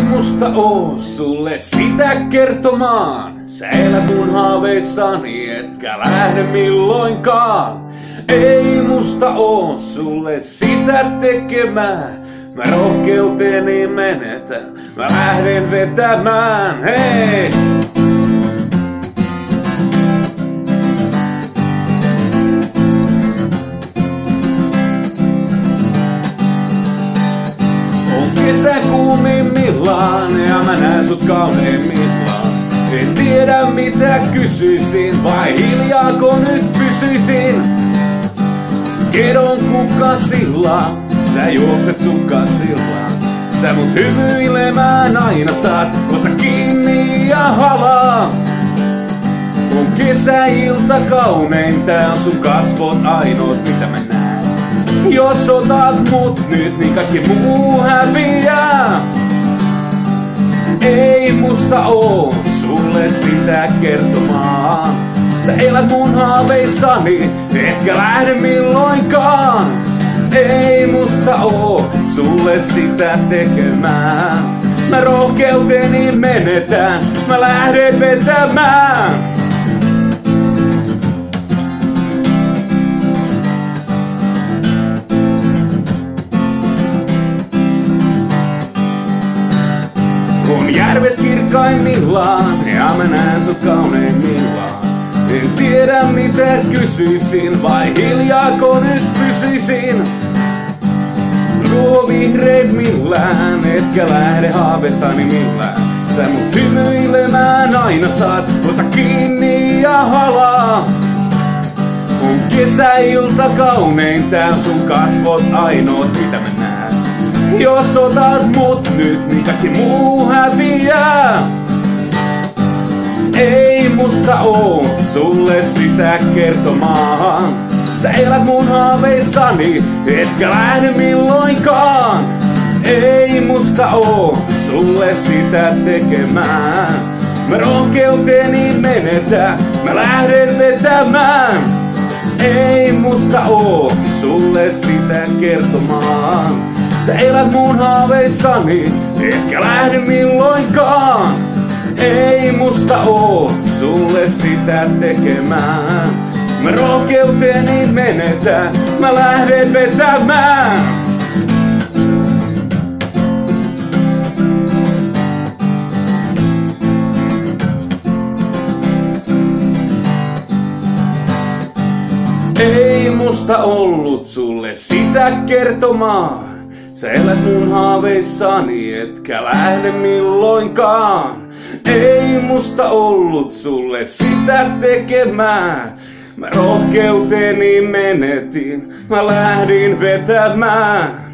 musta oo sulle sitä kertomaan. Sä elät mun haaveissani, etkä lähde milloinkaan. Ei musta oo sulle sitä tekemään. Mä rohkeuteni menetän, mä lähden vetämään, hei! On kesä kuumimmillaan ja mä näen sut kauneimmillaan. En tiedä mitä kysyisin, vai hiljaako nyt pysyisin? Kedon kukkasilla, sä juokset sukkasillaan. Sä mut hymyilemään aina saat, ota kiinni ja halaa. On kesäilta kaunein, tää on sun kasvot ainoat mitä mä näen. Jos otat mut nyt, niin kaikki muu häviää. Ei musta oo sulle sitä kertomaan. Sä elät mun haaveissani, etkä lähde milloinkaan. Ei musta oo sulle sitä tekemään. Mä rohkeuteni menetän, mä lähden vetämään. On järvet kirkkaimmillaan ja mä näen sut kauneimmillaan. En tiedä mitä kysyisin, vai hiljaako nyt pysyisin? Luo vihreimmillään, etkä lähde haaveestani millään. Sä mut hymyilemään aina saat, ota kiinni ja halaa. On kesäilta kaunein, tää on sun kasvot ainoat mitä mä näen. Jos otat mut nyt, niin kaikki muu häviää. Ei musta oo sulle sitä kertomaan. Sä elät mun haaveissani, etkä lähde milloinkaan. Ei musta oo sulle sitä tekemään. Mä rohkeuteni menetän, mä lähden vetämään. Ei musta oo sulle sitä kertomaan. Sä elät mun haaveissani, etkä lähde milloinkaan. Ei musta oo sulle sitä tekemään. Mä rohkeuteni menetän, mä lähden vetämään. Ei musta ollut sulle sitä kertomaan. Sä elät mun haaveissani, etkä lähde milloinkaan. Ei musta ollut sulle sitä tekemään. Mä rohkeuteni menetin, mä lähdin vetämään.